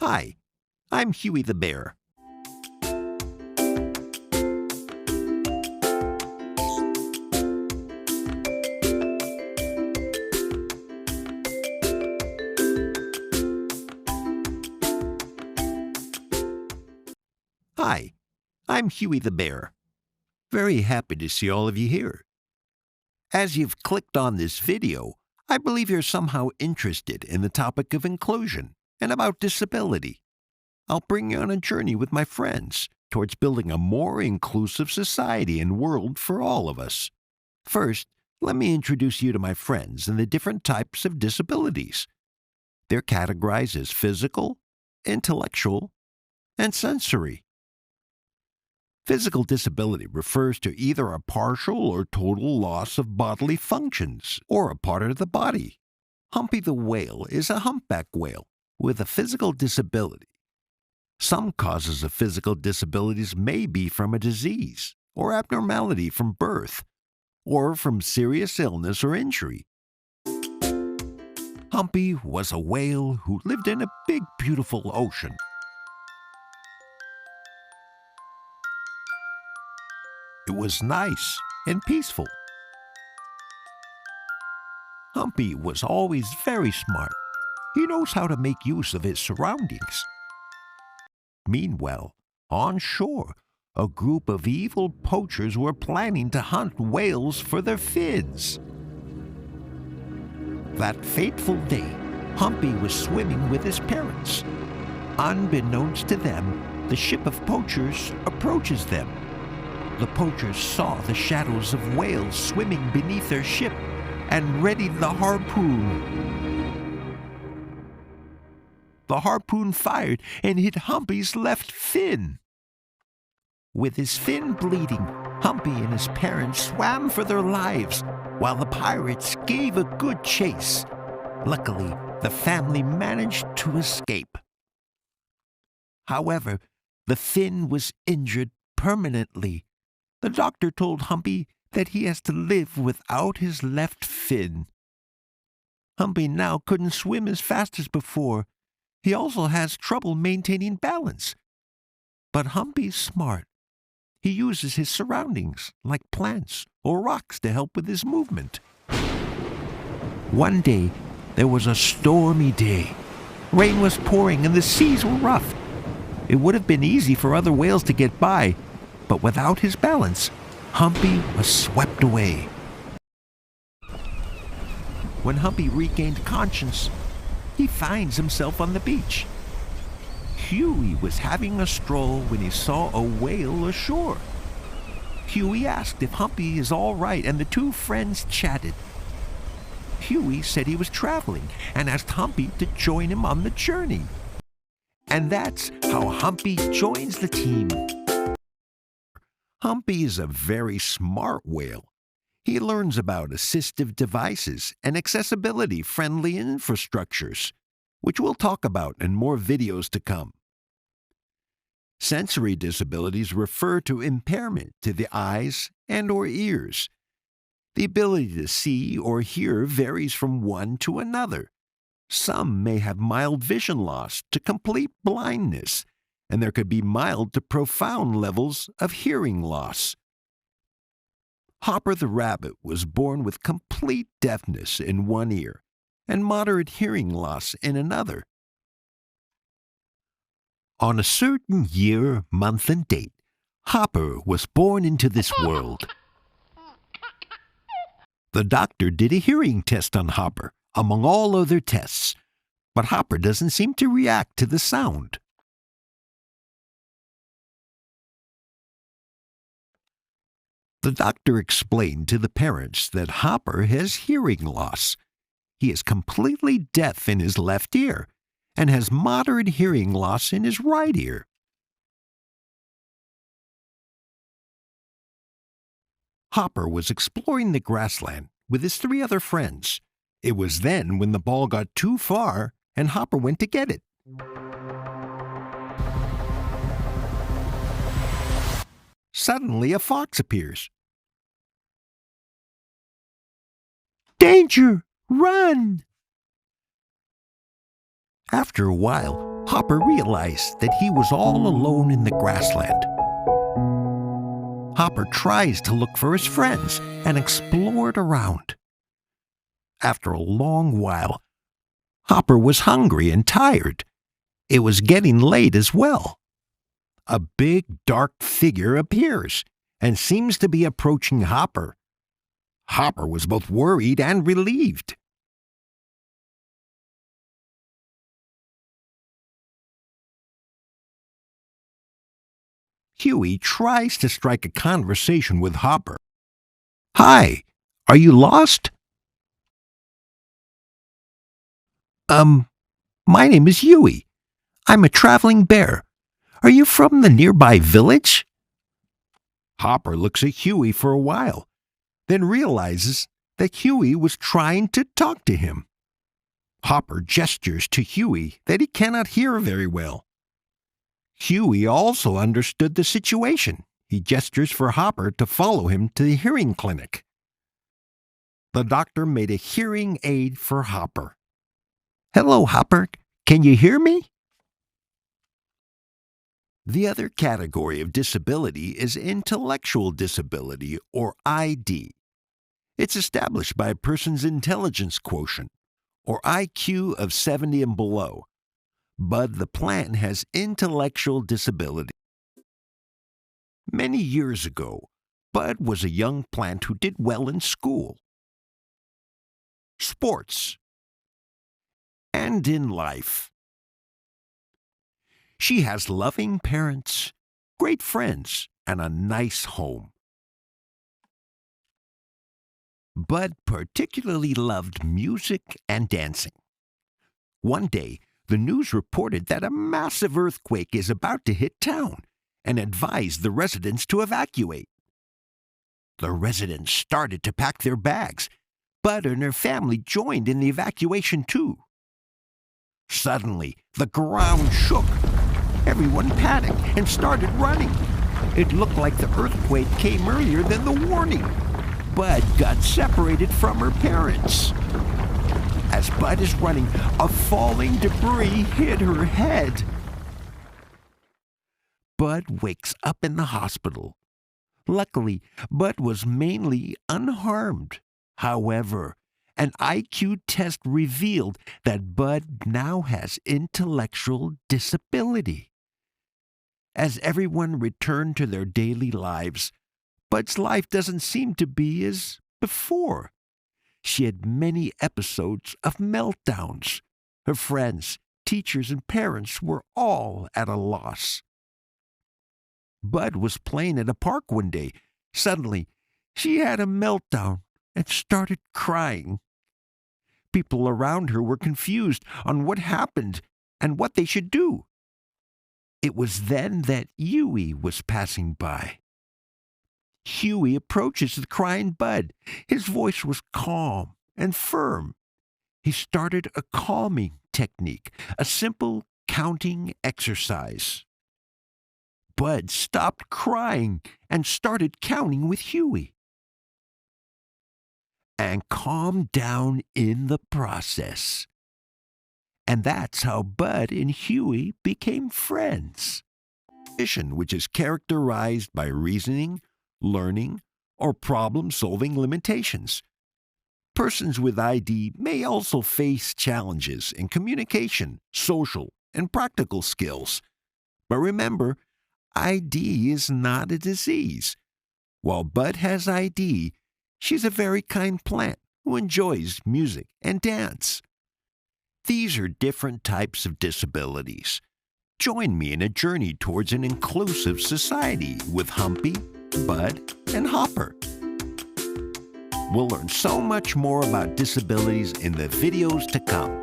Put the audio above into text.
Hi, I'm Huey the Bear. Hi, I'm Huey the Bear. Very happy to see all of you here. As you've clicked on this video, I believe you're somehow interested in the topic of inclusion and about disability. I'll bring you on a journey with my friends towards building a more inclusive society and world for all of us. First, let me introduce you to my friends and the different types of disabilities. They're categorized as physical, intellectual, and sensory. Physical disability refers to either a partial or total loss of bodily functions or a part of the body. Humpy the whale is a humpback whale with a physical disability. Some causes of physical disabilities may be from a disease or abnormality from birth or from serious illness or injury. Humpy was a whale who lived in a big, beautiful ocean. It was nice and peaceful. Humpy was always very smart. He knows how to make use of his surroundings. Meanwhile, on shore, a group of evil poachers were planning to hunt whales for their fins. That fateful day, Humpy was swimming with his parents. Unbeknownst to them, the ship of poachers approaches them. The poachers saw the shadows of whales swimming beneath their ship and readied the harpoon. The harpoon fired and hit Humpy's left fin. With his fin bleeding, Humpy and his parents swam for their lives while the pirates gave a good chase. Luckily, the family managed to escape. However, the fin was injured permanently. The doctor told Humpy that he has to live without his left fin. Humpy now couldn't swim as fast as before. He also has trouble maintaining balance. But Humpy's smart. He uses his surroundings, like plants or rocks, to help with his movement. One day, there was a stormy day. Rain was pouring and the seas were rough. It would have been easy for other whales to get by, but without his balance, Humpy was swept away. When Humpy regained conscience, he finds himself on the beach. Huey was having a stroll when he saw a whale ashore. Huey asked if Humpy is all right, and the two friends chatted. Huey said he was traveling and asked Humpy to join him on the journey. And that's how Humpy joins the team. Humpy is a very smart whale. He learns about assistive devices and accessibility-friendly infrastructures, which we'll talk about in more videos to come. Sensory disabilities refer to impairment to the eyes and or ears. The ability to see or hear varies from one to another. Some may have mild vision loss to complete blindness, and there could be mild to profound levels of hearing loss. Hopper the rabbit was born with complete deafness in one ear and moderate hearing loss in another. On a certain year, month, and date, Hopper was born into this world. The doctor did a hearing test on Hopper, among all other tests, but Hopper doesn't seem to react to the sound. The doctor explained to the parents that Hopper has hearing loss. He is completely deaf in his left ear and has moderate hearing loss in his right ear. Hopper was exploring the grassland with his three other friends. It was then when the ball got too far and Hopper went to get it. Suddenly, a fox appears. "Danger! Run!" After a while, Hopper realized that he was all alone in the grassland. Hopper tries to look for his friends and explored around. After a long while, Hopper was hungry and tired. It was getting late as well. A big, dark figure appears and seems to be approaching Hopper. Hopper was both worried and relieved. Huey tries to strike a conversation with Hopper. "Hi, are you lost?" My name is Huey. I'm a traveling bear. Are you from the nearby village?" Hopper looks at Huey for a while, then realizes that Huey was trying to talk to him. Hopper gestures to Huey that he cannot hear very well. Huey also understood the situation. He gestures for Hopper to follow him to the hearing clinic. The doctor made a hearing aid for Hopper. "Hello, Hopper. Can you hear me?" The other category of disability is intellectual disability, or ID. It's established by a person's intelligence quotient, or IQ, of 70 and below. Bud the plant has intellectual disability. Many years ago, Bud was a young plant who did well in school, sports, and in life. She has loving parents, great friends, and a nice home. Bud particularly loved music and dancing. One day, the news reported that a massive earthquake is about to hit town and advised the residents to evacuate. The residents started to pack their bags. Bud and her family joined in the evacuation too. Suddenly, the ground shook. Everyone panicked and started running. It looked like the earthquake came earlier than the warning. Bud got separated from her parents. As Bud is running, a falling debris hit her head. Bud wakes up in the hospital. Luckily, Bud was mainly unharmed. However, an IQ test revealed that Bud now has intellectual disability. As everyone returned to their daily lives, Bud's life doesn't seem to be as before. She had many episodes of meltdowns. Her friends, teachers, and parents were all at a loss. Bud was playing at a park one day. Suddenly, she had a meltdown and started crying. People around her were confused on what happened and what they should do. It was then that Huey was passing by. Huey approaches the crying Bud. His voice was calm and firm. He started a calming technique, a simple counting exercise. Bud stopped crying and started counting with Huey, and calmed down in the process. And that's how Bud and Huey became friends. Which is characterized by reasoning, learning, or problem-solving limitations. Persons with ID may also face challenges in communication, social, and practical skills. But remember, ID is not a disease. While Bud has ID, she's a very kind plant who enjoys music and dance. These are different types of disabilities. Join me in a journey towards an inclusive society with Humpy, Bud, and Hopper. We'll learn so much more about disabilities in the videos to come.